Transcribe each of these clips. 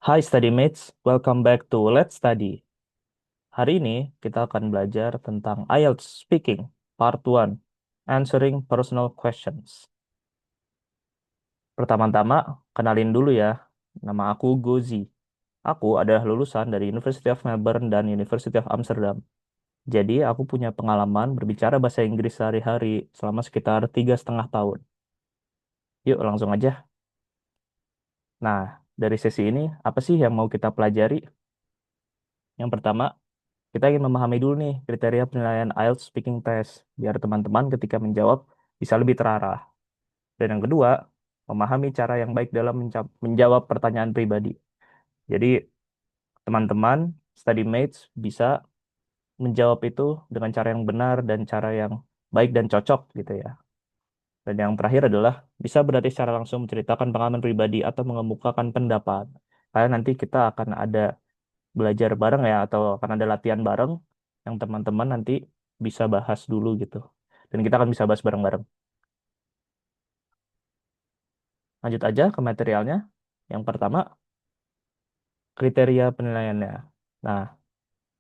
Hai study mates, welcome back to Let's Study. Hari ini kita akan belajar tentang IELTS Speaking, Part 1, Answering Personal Questions. Pertama-tama, kenalin dulu ya, nama aku Gozi. Aku adalah lulusan dari University of Melbourne dan University of Amsterdam. Jadi, aku punya pengalaman berbicara bahasa Inggris sehari-hari selama sekitar 3,5 tahun. Yuk, langsung aja. Nah, dari sesi ini, apa sih yang mau kita pelajari? Yang pertama, kita ingin memahami dulu nih kriteria penilaian IELTS Speaking Test, biar teman-teman ketika menjawab bisa lebih terarah. Dan yang kedua, memahami cara yang baik dalam menjawab pertanyaan pribadi. Jadi, teman-teman, study mates bisa menjawab itu dengan cara yang benar dan cara yang baik dan cocok gitu ya. Dan yang terakhir adalah bisa berarti secara langsung menceritakan pengalaman pribadi atau mengemukakan pendapat. Karena nanti kita akan ada belajar bareng ya atau akan ada latihan bareng yang teman-teman nanti bisa bahas dulu gitu. Dan kita akan bisa bahas bareng-bareng. Lanjut aja ke materialnya. Yang pertama, kriteria penilaiannya. Nah,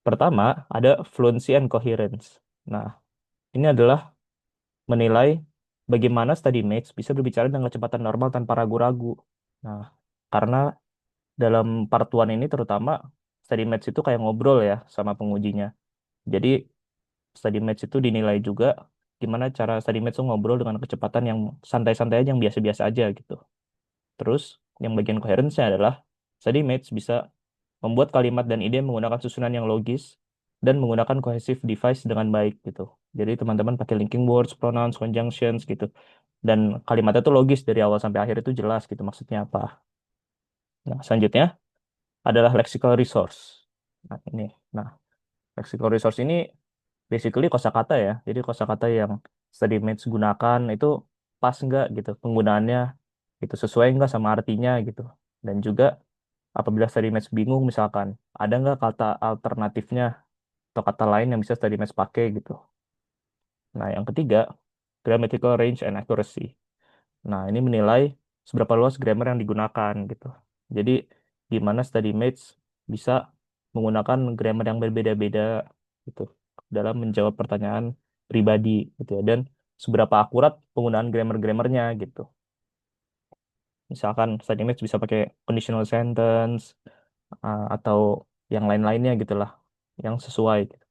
pertama ada fluency and coherence. Nah, ini adalah menilai bagaimana study mates bisa berbicara dengan kecepatan normal tanpa ragu-ragu. Nah, karena dalam part 1 ini terutama study mates itu kayak ngobrol ya sama pengujinya. Jadi study match itu dinilai juga gimana cara study match itu ngobrol dengan kecepatan yang santai-santai aja, yang biasa-biasa aja gitu. Terus yang bagian coherence adalah study match bisa membuat kalimat dan ide menggunakan susunan yang logis dan menggunakan cohesive device dengan baik gitu. Jadi teman-teman pakai linking words, pronouns, conjunctions gitu. Dan kalimatnya itu logis dari awal sampai akhir itu jelas gitu maksudnya apa. Nah, selanjutnya adalah lexical resource. Nah, ini. Nah, lexical resource ini basically kosakata ya. Jadi kosakata yang study mates gunakan itu pas nggak gitu penggunaannya itu sesuai nggak sama artinya gitu. Dan juga apabila study mates bingung misalkan ada nggak kata alternatifnya atau kata lain yang bisa study mates pakai gitu. Nah yang ketiga grammatical range and accuracy. Nah ini menilai seberapa luas grammar yang digunakan gitu. Jadi gimana study mates bisa menggunakan grammar yang berbeda-beda gitu dalam menjawab pertanyaan pribadi gitu ya dan seberapa akurat penggunaan grammar-grammarnya gitu. Misalkan study mates bisa pakai conditional sentence atau yang lain-lainnya gitulah yang sesuai gitu.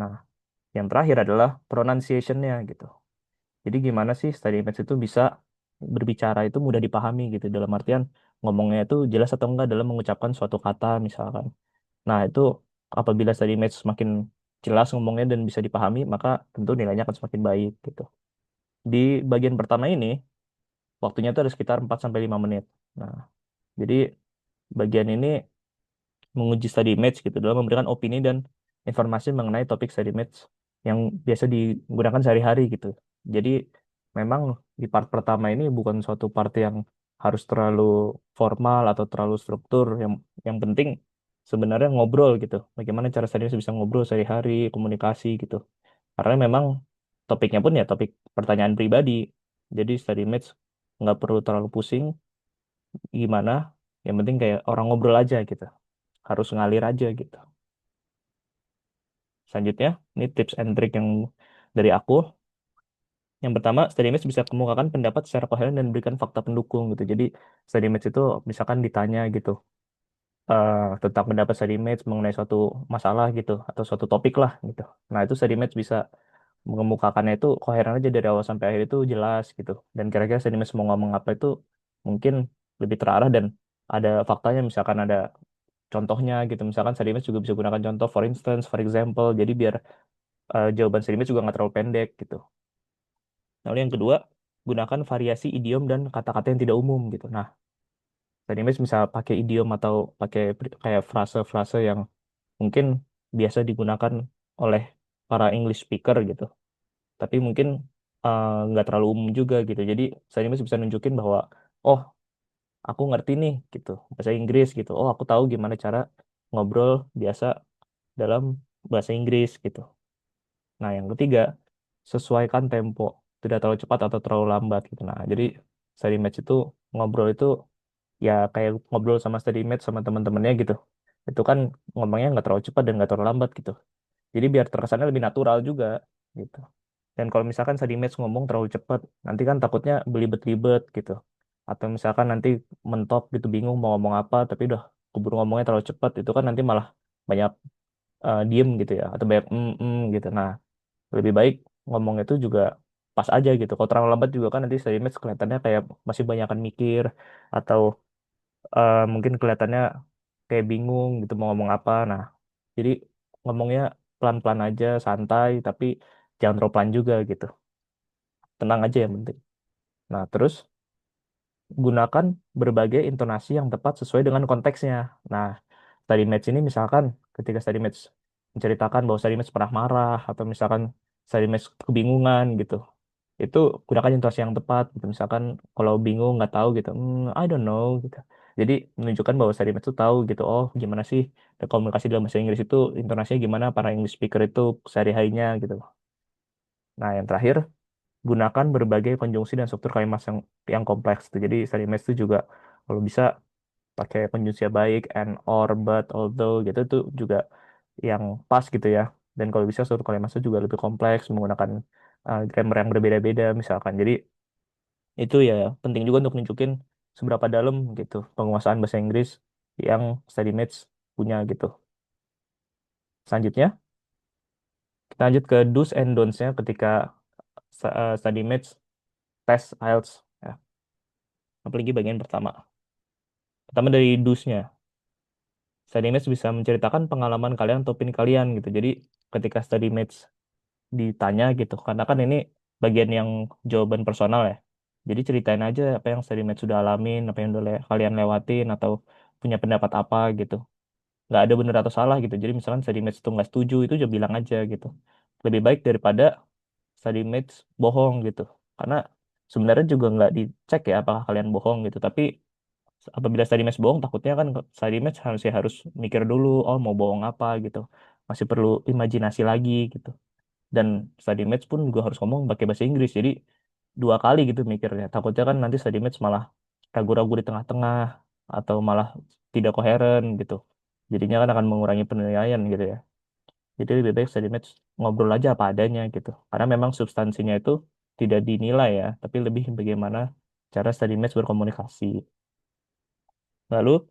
Nah, yang terakhir adalah pronunciation-nya gitu. Jadi gimana sih study mates itu bisa berbicara itu mudah dipahami gitu dalam artian ngomongnya itu jelas atau enggak dalam mengucapkan suatu kata misalkan. Nah, itu apabila study match semakin jelas ngomongnya dan bisa dipahami, maka tentu nilainya akan semakin baik gitu. Di bagian pertama ini, waktunya itu ada sekitar 4 sampai 5 menit. Nah, jadi bagian ini menguji study match gitu dalam memberikan opini dan informasi mengenai topik study match yang biasa digunakan sehari-hari gitu. Jadi memang di part pertama ini bukan suatu part yang harus terlalu formal atau terlalu struktur. Yang penting sebenarnya ngobrol gitu. Bagaimana cara study match bisa ngobrol sehari-hari, komunikasi gitu. Karena memang topiknya pun ya topik pertanyaan pribadi. Jadi study match nggak perlu terlalu pusing gimana. Yang penting kayak orang ngobrol aja gitu harus ngalir aja gitu. Selanjutnya, ini tips and trick yang dari aku. Yang pertama, study match bisa kemukakan pendapat secara koheren dan berikan fakta pendukung gitu. Jadi, study match itu misalkan ditanya gitu tentang pendapat study match mengenai suatu masalah gitu atau suatu topik lah gitu. Nah, itu study match bisa mengemukakannya itu koheren aja dari awal sampai akhir itu jelas gitu. Dan kira-kira study match mau ngomong apa itu mungkin lebih terarah dan ada faktanya misalkan ada contohnya gitu. Misalkan study match juga bisa gunakan contoh for instance, for example. Jadi biar jawaban Srimis juga nggak terlalu pendek gitu. Lalu yang kedua, gunakan variasi idiom dan kata-kata yang tidak umum gitu. Nah, Srimis bisa pakai idiom atau pakai kayak frase-frase yang mungkin biasa digunakan oleh para English speaker gitu. Tapi mungkin nggak terlalu umum juga gitu. Jadi Srimis bisa nunjukin bahwa, oh, aku ngerti nih gitu bahasa Inggris gitu. Oh, aku tahu gimana cara ngobrol biasa dalam bahasa Inggris gitu. Nah, yang ketiga, sesuaikan tempo. Tidak terlalu cepat atau terlalu lambat gitu. Nah, jadi study match itu ngobrol itu ya kayak ngobrol sama study mate sama teman-temannya gitu. Itu kan ngomongnya nggak terlalu cepat dan nggak terlalu lambat gitu. Jadi biar terkesannya lebih natural juga gitu. Dan kalau misalkan study match ngomong terlalu cepat, nanti kan takutnya belibet-libet gitu. Atau misalkan nanti mentok gitu bingung mau ngomong apa, tapi udah keburu ngomongnya terlalu cepat, itu kan nanti malah banyak diem gitu ya, atau banyak gitu. Nah, lebih baik ngomong itu juga pas aja gitu. Kalau terlalu lambat juga kan nanti study match kelihatannya kayak masih banyakan mikir, atau mungkin kelihatannya kayak bingung gitu mau ngomong apa. Nah, jadi ngomongnya pelan-pelan aja, santai, tapi jangan terlalu pelan juga gitu. Tenang aja yang penting. Nah, terus gunakan berbagai intonasi yang tepat sesuai dengan konteksnya. Nah, study match ini misalkan ketika study match menceritakan bahwa study match pernah marah, atau misalkan study match kebingungan gitu. Itu gunakan intonasi yang tepat gitu. Misalkan kalau bingung nggak tahu gitu, I don't know gitu. Jadi menunjukkan bahwa study match itu tahu gitu. Oh, gimana sih komunikasi dalam bahasa Inggris itu intonasinya gimana para English speaker itu sehari-harinya gitu. Nah, yang terakhir gunakan berbagai konjungsi dan struktur kalimat yang kompleks tuh. Jadi study match itu juga kalau bisa pakai konjungsi yang baik, and, or, but, although gitu tuh juga yang pas gitu ya. Dan kalau bisa struktur kalimat itu juga lebih kompleks menggunakan grammar yang berbeda-beda misalkan. Jadi itu ya penting juga untuk nunjukin seberapa dalam gitu penguasaan bahasa Inggris yang study match punya gitu. Selanjutnya kita lanjut ke do's and don'ts-nya ketika study match tes IELTS ya. Apalagi bagian pertama. Pertama dari do's-nya. Study match bisa menceritakan pengalaman kalian atau opini kalian gitu. Jadi ketika study match ditanya gitu, karena kan ini bagian yang jawaban personal ya. Jadi ceritain aja apa yang study match sudah alamin, apa yang udah kalian lewatin, atau punya pendapat apa gitu. Nggak ada benar atau salah gitu. Jadi misalkan study match itu nggak setuju, itu juga bilang aja gitu. Lebih baik daripada study match bohong gitu. Karena sebenarnya juga nggak dicek ya apakah kalian bohong gitu. Tapi apabila study match bohong, takutnya kan study match harus mikir dulu, oh mau bohong apa gitu. Masih perlu imajinasi lagi gitu. Dan study match pun juga harus ngomong pakai bahasa Inggris. Jadi dua kali gitu mikirnya. Takutnya kan nanti study match malah ragu-ragu di tengah-tengah, atau malah tidak koheren gitu. Jadinya kan akan mengurangi penilaian gitu ya. Jadi lebih baik study match ngobrol aja apa adanya gitu. Karena memang substansinya itu tidak dinilai ya, tapi lebih bagaimana cara study match berkomunikasi. Lalu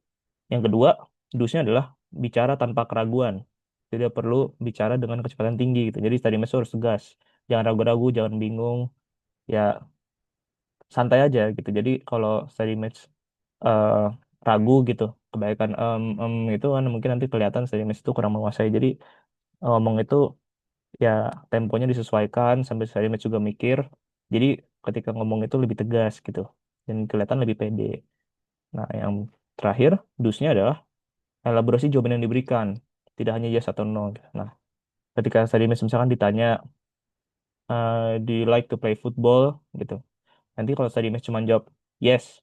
yang kedua, dusnya adalah bicara tanpa keraguan. Tidak perlu bicara dengan kecepatan tinggi gitu. Jadi study match harus tegas. Jangan ragu-ragu, jangan bingung. Ya santai aja gitu. Jadi kalau study match eh, ragu gitu, kebaikan itu kan mungkin nanti kelihatan study match itu kurang menguasai. Jadi ngomong itu ya temponya disesuaikan sambil study match juga mikir. Jadi ketika ngomong itu lebih tegas gitu dan kelihatan lebih pede. Nah, yang terakhir, dusnya adalah elaborasi jawaban yang diberikan, tidak hanya yes atau no. Nah, ketika tadi misalkan ditanya, do you like to play football gitu, nanti kalau study match cuma jawab yes,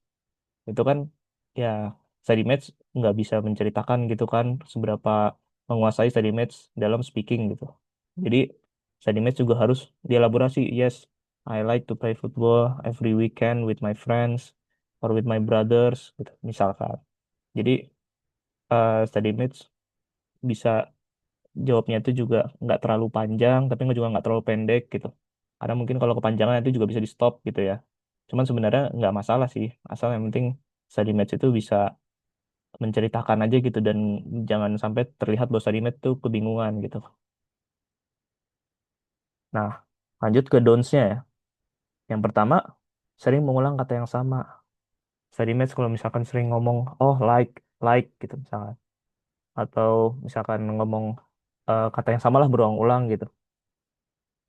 itu kan ya study match nggak bisa menceritakan gitu kan seberapa menguasai study match dalam speaking gitu. Jadi study match juga harus dielaborasi, yes, I like to play football every weekend with my friends or with my brothers gitu misalkan. Jadi study match bisa jawabnya itu juga nggak terlalu panjang, tapi juga nggak terlalu pendek gitu. Karena mungkin kalau kepanjangan itu juga bisa di stop gitu ya. Cuman sebenarnya nggak masalah sih, asal yang penting study match itu bisa menceritakan aja gitu, dan jangan sampai terlihat bahwa study match itu kebingungan gitu. Nah, lanjut ke don'ts-nya ya. Yang pertama, sering mengulang kata yang sama. Study match kalau misalkan sering ngomong, oh like gitu misalkan. Atau misalkan ngomong kata yang sama lah berulang-ulang gitu.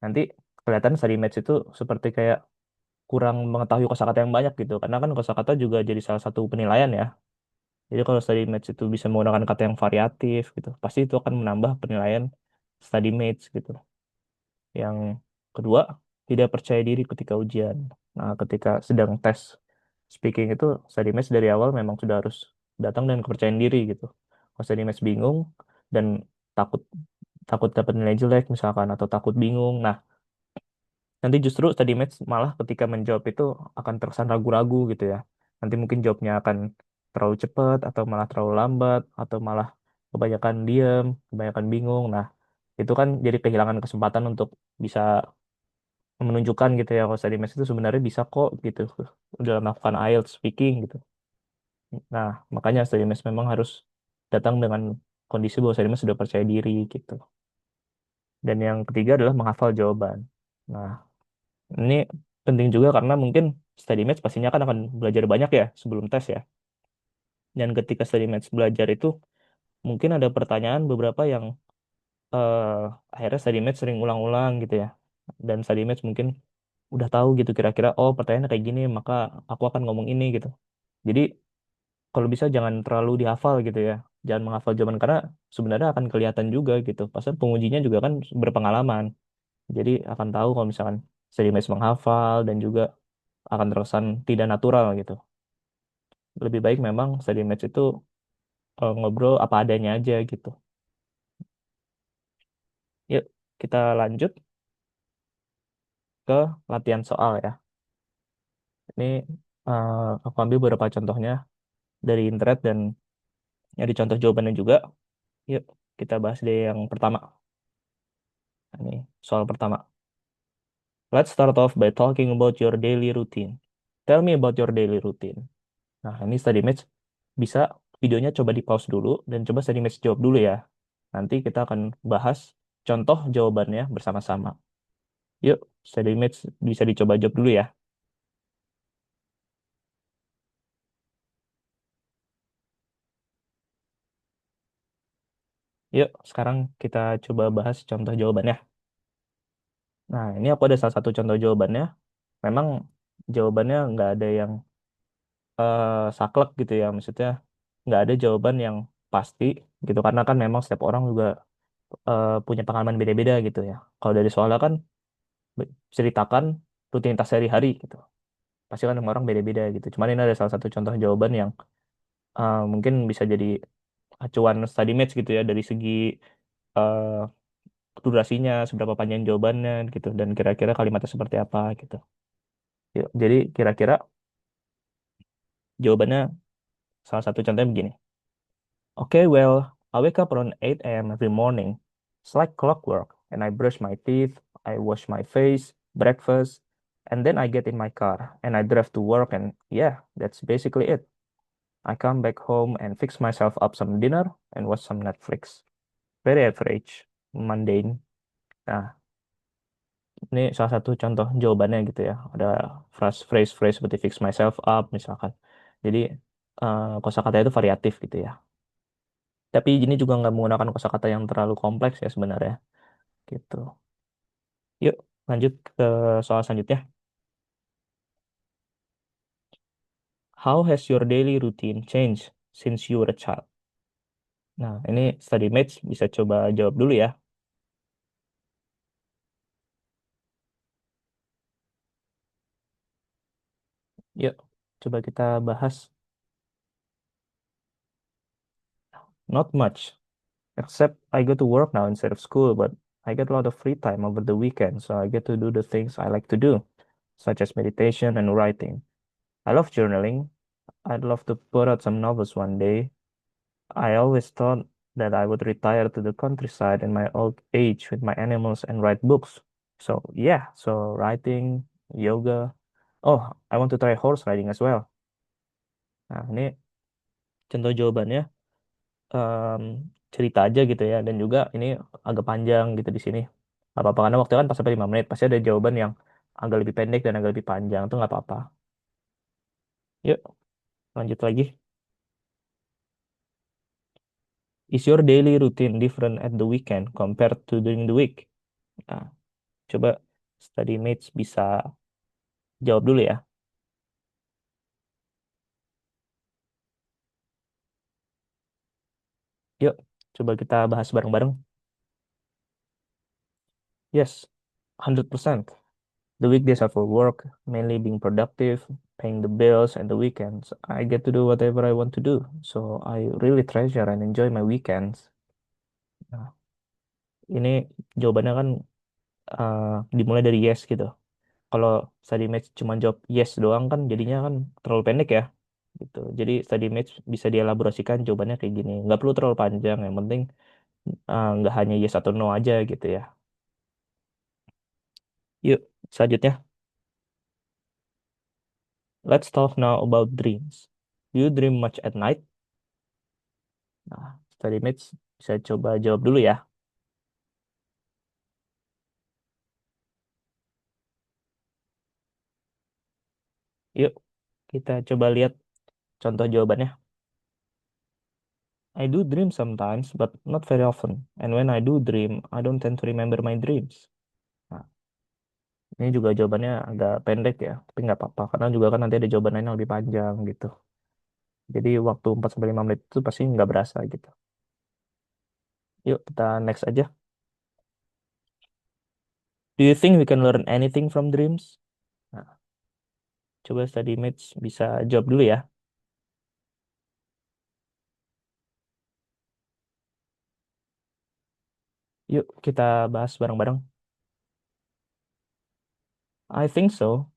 Nanti kelihatan study match itu seperti kayak kurang mengetahui kosakata yang banyak gitu. Karena kan kosakata juga jadi salah satu penilaian ya. Jadi kalau study match itu bisa menggunakan kata yang variatif gitu, pasti itu akan menambah penilaian study match gitu. Yang kedua, tidak percaya diri ketika ujian. Nah, ketika sedang tes speaking itu, study match dari awal memang sudah harus datang dengan kepercayaan diri gitu. Kalau study match bingung dan takut takut dapat nilai jelek misalkan, atau takut bingung. Nah, nanti justru study match malah ketika menjawab itu akan terkesan ragu-ragu gitu ya. Nanti mungkin jawabnya akan terlalu cepat atau malah terlalu lambat atau malah kebanyakan diem, kebanyakan bingung. Nah, itu kan jadi kehilangan kesempatan untuk bisa menunjukkan gitu ya kalau study match itu sebenarnya bisa kok gitu dalam melakukan IELTS speaking gitu. Nah, makanya study match memang harus datang dengan kondisi bahwa study match sudah percaya diri gitu. Dan yang ketiga adalah menghafal jawaban. Nah, ini penting juga karena mungkin study match pastinya kan akan belajar banyak ya sebelum tes ya. Dan ketika study match belajar itu mungkin ada pertanyaan beberapa yang eh, akhirnya study match sering ulang-ulang gitu ya. Dan study match mungkin udah tahu gitu kira-kira oh pertanyaannya kayak gini maka aku akan ngomong ini gitu. Jadi kalau bisa jangan terlalu dihafal gitu ya. Jangan menghafal jawaban karena sebenarnya akan kelihatan juga gitu. Pasal pengujinya juga kan berpengalaman. Jadi akan tahu kalau misalkan study match menghafal dan juga akan terkesan tidak natural gitu. Lebih baik memang study match itu ngobrol apa adanya aja gitu. Yuk, kita lanjut ke latihan soal ya. Ini aku ambil beberapa contohnya dari internet dan ada contoh jawabannya juga. Yuk, kita bahas deh yang pertama. Ini soal pertama. Let's start off by talking about your daily routine. Tell me about your daily routine. Nah, ini study match bisa videonya coba di pause dulu dan coba study match jawab dulu ya. Nanti kita akan bahas contoh jawabannya bersama-sama. Yuk, study match bisa dicoba jawab dulu ya. Yuk, sekarang kita coba bahas contoh jawabannya. Nah, ini aku ada salah satu contoh jawabannya. Memang jawabannya nggak ada yang saklek gitu ya. Maksudnya nggak ada jawaban yang pasti gitu. Karena kan memang setiap orang juga punya pengalaman beda-beda gitu ya. Kalau dari soalnya kan ceritakan rutinitas sehari-hari gitu. Pasti kan orang beda-beda gitu. Cuman ini ada salah satu contoh jawaban yang mungkin bisa jadi acuan study match gitu ya dari segi eh, durasinya, seberapa panjang jawabannya gitu, dan kira-kira kalimatnya seperti apa gitu. Yuk, jadi kira-kira jawabannya salah satu contohnya begini. Okay, well, I wake up around 8 a.m. every morning. It's like clockwork, and I brush my teeth, I wash my face, breakfast, and then I get in my car and I drive to work, and yeah, that's basically it. I come back home and fix myself up some dinner and watch some Netflix. Very average, mundane. Nah, ini salah satu contoh jawabannya gitu ya. Ada phrase-phrase seperti fix myself up misalkan. Jadi kosakata itu variatif gitu ya. Tapi ini juga nggak menggunakan kosakata yang terlalu kompleks ya sebenarnya. Gitu. Yuk, lanjut ke soal selanjutnya. How has your daily routine changed since you were a child? Nah, ini study mates bisa coba jawab dulu ya. Yuk, coba kita bahas. Not much, except I go to work now instead of school, but I get a lot of free time over the weekend, so I get to do the things I like to do, such as meditation and writing. I love journaling. I'd love to put out some novels one day. I always thought that I would retire to the countryside in my old age with my animals and write books. So, yeah, so writing, yoga. Oh, I want to try horse riding as well. Nah, ini contoh jawabannya em, cerita aja gitu ya. Dan juga ini agak panjang gitu di sini. Gak apa-apa, karena waktu kan pas sampai 5 menit. Pasti ada jawaban yang agak lebih pendek dan agak lebih panjang. Itu nggak apa-apa. Yuk, lanjut lagi. Is your daily routine different at the weekend compared to during the week? Nah, coba study mates bisa jawab dulu ya. Yuk, coba kita bahas bareng-bareng. Yes, 100%. The weekdays are for work, mainly being productive, paying the bills, and the weekends. I get to do whatever I want to do. So I really treasure and enjoy my weekends. Nah, ini jawabannya kan eh, dimulai dari yes gitu. Kalau study match cuma jawab yes doang kan jadinya kan terlalu pendek ya. gitu. Jadi study match bisa dielaborasikan jawabannya kayak gini. Nggak perlu terlalu panjang, yang penting nggak hanya yes atau no aja gitu ya. Yuk, selanjutnya. Let's talk now about dreams. Do you dream much at night? Nah, study match bisa coba jawab dulu ya. Yuk, kita coba lihat contoh jawabannya. I do dream sometimes, but not very often. And when I do dream, I don't tend to remember my dreams. Nah, ini juga jawabannya agak pendek ya, tapi nggak apa-apa. Karena juga kan nanti ada jawaban lain yang lebih panjang gitu. Jadi waktu 4 sampai 5 menit itu pasti nggak berasa gitu. Yuk, kita next aja. Do you think we can learn anything from dreams? Nah, coba study match bisa jawab dulu ya. Yuk, kita bahas bareng-bareng. I think so.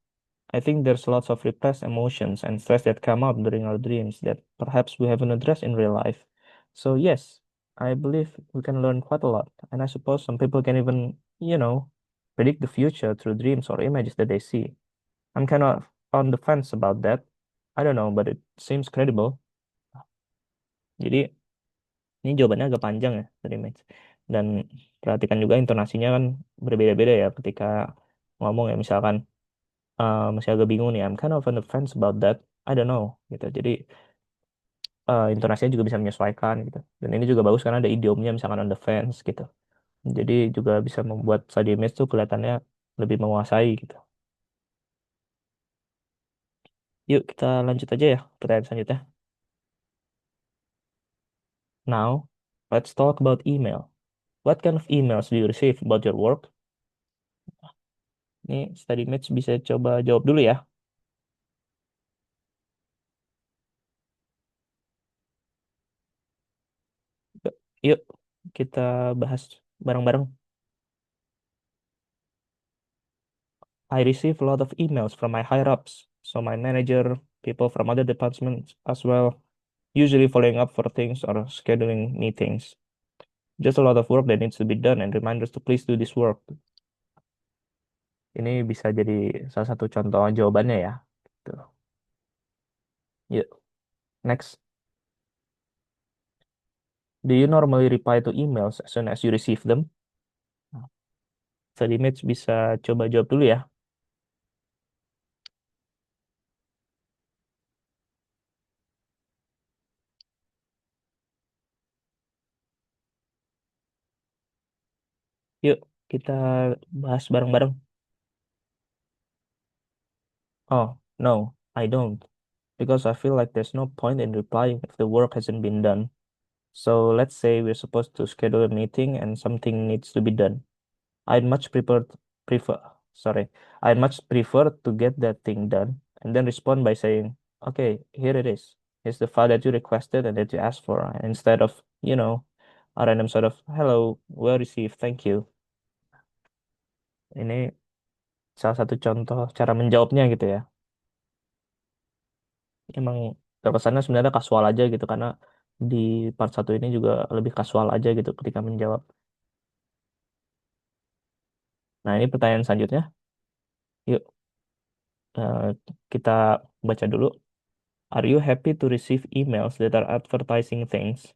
I think there's lots of repressed emotions and stress that come out during our dreams that perhaps we haven't addressed in real life. So, yes, I believe we can learn quite a lot. And I suppose some people can even, predict the future through dreams or images that they see. I'm kind of on the fence about that. I don't know, but it seems credible. Jadi, ini jawabannya agak panjang ya dari Max. Dan perhatikan juga intonasinya kan berbeda-beda ya ketika ngomong ya. Misalkan masih agak bingung nih. I'm kind of on the fence about that. I don't know gitu. Jadi intonasinya juga bisa menyesuaikan gitu. Dan ini juga bagus karena ada idiomnya misalkan on the fence gitu. Jadi juga bisa membuat study image tuh kelihatannya lebih menguasai gitu. Yuk kita lanjut aja ya pertanyaan selanjutnya. Now, let's talk about email. What kind of emails do you receive about your work? Ini study image bisa coba jawab dulu ya. Yuk, yuk, kita bahas bareng-bareng. I receive a lot of emails from my higher ups, so my manager, people from other departments as well, usually following up for things or scheduling meetings. Just a lot of work that needs to be done and reminders to please do this work. Ini bisa jadi salah satu contoh jawabannya ya. Tuh. Yuk, next. Do you normally reply to emails as soon as you receive them? Study Image bisa coba jawab dulu ya. Yuk, kita bahas bareng-bareng. Oh, no, I don't. Because I feel like there's no point in replying if the work hasn't been done. So let's say we're supposed to schedule a meeting and something needs to be done. I'd much prefer sorry. I'd much prefer to get that thing done and then respond by saying, okay, here it is. Here's the file that you requested and that you asked for. And instead of, a random sort of hello, well received, thank you. Ini salah satu contoh cara menjawabnya gitu ya. Emang terkesannya sebenarnya kasual aja gitu karena di part satu ini juga lebih kasual aja gitu ketika menjawab. Nah, ini pertanyaan selanjutnya. Yuk, eh, kita baca dulu. Are you happy to receive emails that are advertising things?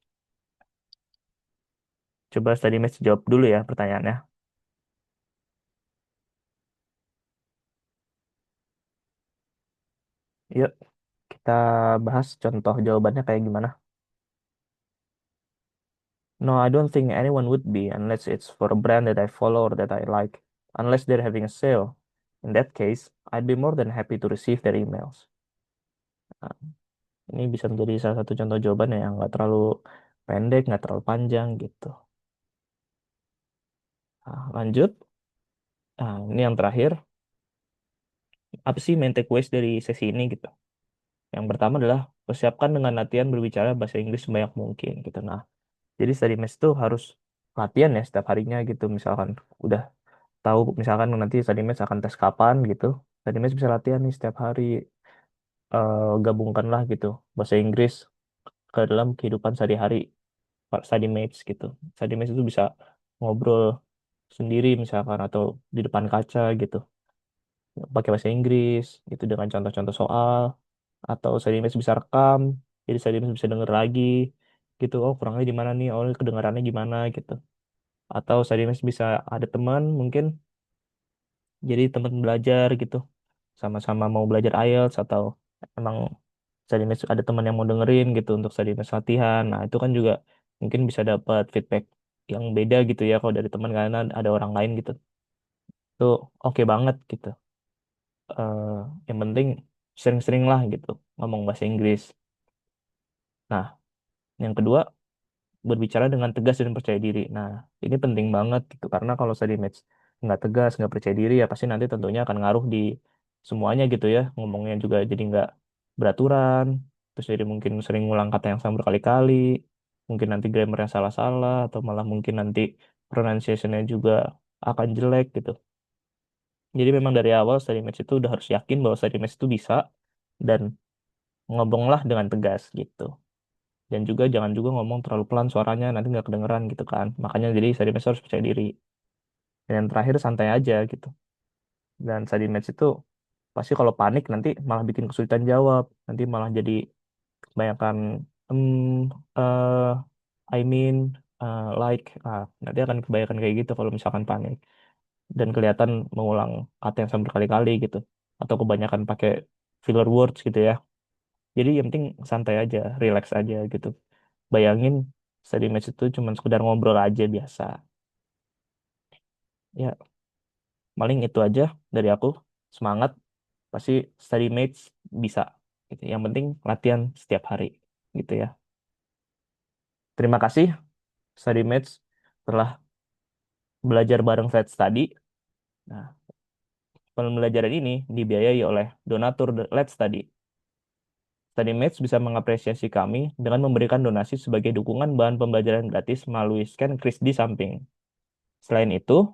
Coba study match jawab dulu ya pertanyaannya. Yuk, kita bahas contoh jawabannya kayak gimana. No, I don't think anyone would be unless it's for a brand that I follow or that I like. Unless they're having a sale. In that case, I'd be more than happy to receive their emails. Nah, ini bisa menjadi salah satu contoh jawabannya yang nggak terlalu pendek, nggak terlalu panjang gitu. Nah, lanjut. Nah, ini yang terakhir. Apa sih main takeaways dari sesi ini gitu? Yang pertama adalah persiapkan dengan latihan berbicara bahasa Inggris sebanyak mungkin gitu. Nah, jadi study match tuh harus latihan ya setiap harinya gitu. Misalkan udah tahu misalkan nanti study match akan tes kapan gitu. Study match bisa latihan nih setiap hari. gabungkanlah gitu bahasa Inggris ke dalam kehidupan sehari-hari, Pak study mates gitu. Study mates itu bisa ngobrol sendiri misalkan atau di depan kaca gitu, pakai bahasa Inggris gitu dengan contoh-contoh soal, atau study mates bisa rekam, jadi study mates bisa denger lagi gitu. Oh kurangnya di mana nih? Oh ini kedengarannya gimana gitu. Atau study mates bisa ada teman mungkin jadi teman belajar gitu, sama-sama mau belajar IELTS atau emang study match ada teman yang mau dengerin gitu untuk study match latihan. Nah, itu kan juga mungkin bisa dapat feedback yang beda gitu ya kalau dari teman karena ada orang lain gitu. Itu oke banget gitu. Eh, yang penting sering-sering lah gitu ngomong bahasa Inggris. Nah, yang kedua berbicara dengan tegas dan percaya diri. Nah, ini penting banget gitu karena kalau study match nggak tegas, nggak percaya diri ya pasti nanti tentunya akan ngaruh di semuanya gitu ya. Ngomongnya juga jadi nggak beraturan, terus jadi mungkin sering ngulang kata yang sama berkali-kali, mungkin nanti grammarnya salah-salah atau malah mungkin nanti pronunciation-nya juga akan jelek gitu. Jadi memang dari awal study match itu udah harus yakin bahwa study match itu bisa dan ngomonglah dengan tegas gitu. Dan juga jangan juga ngomong terlalu pelan suaranya nanti nggak kedengeran gitu kan, makanya jadi study match harus percaya diri. Dan yang terakhir santai aja gitu. Dan study match itu pasti kalau panik nanti malah bikin kesulitan jawab, nanti malah jadi kebanyakan eh I mean like nanti akan kebanyakan kayak gitu kalau misalkan panik dan kelihatan mengulang kata yang sama berkali-kali gitu atau kebanyakan pakai filler words gitu ya. Jadi yang penting santai aja, relax aja gitu. Bayangin study match itu cuma sekedar ngobrol aja biasa. Ya, paling itu aja dari aku. Semangat, pasti study mates bisa. Gitu. Yang penting latihan setiap hari, gitu ya. Terima kasih study mates telah belajar bareng Fed Study. Nah, pembelajaran ini dibiayai oleh donatur Let's Study. Study Mates bisa mengapresiasi kami dengan memberikan donasi sebagai dukungan bahan pembelajaran gratis melalui scan kris di samping. Selain itu,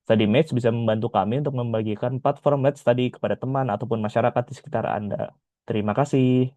StudyMates bisa membantu kami untuk membagikan platform Let's Study kepada teman ataupun masyarakat di sekitar Anda. Terima kasih.